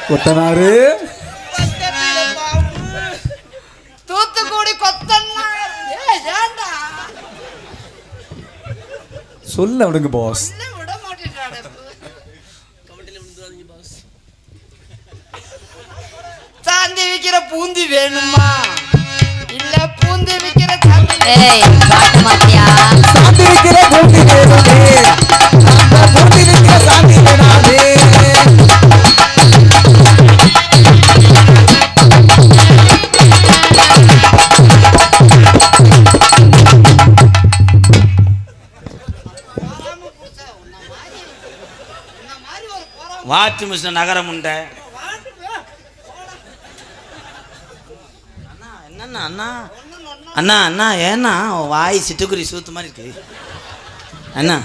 கொத்தனாரு தூத்துக்குடி கொத்தனார். ஏன்டா சொல்ல விடுங்க பாஸ். விட மாட்டேன்டா. சாந்தி விக்கிற பூந்தி வேணுமா இல்ல பூந்தி விக்கிற சாந்தி? ஏய் பாட்டு மாத்தியா? சாந்தி விக்கிற பூந்தி வேணுமே, அந்த பூந்தி விக்கிற சாந்தி வேணாதே. வாட்சி மிஷின் நகரம் உண்டை. என்னண்ணா அண்ணா அண்ணா அண்ணா ஏண்ணா வாய் சிட்டுக்குருவி சூத்து மாதிரி இருக்கு அண்ணா.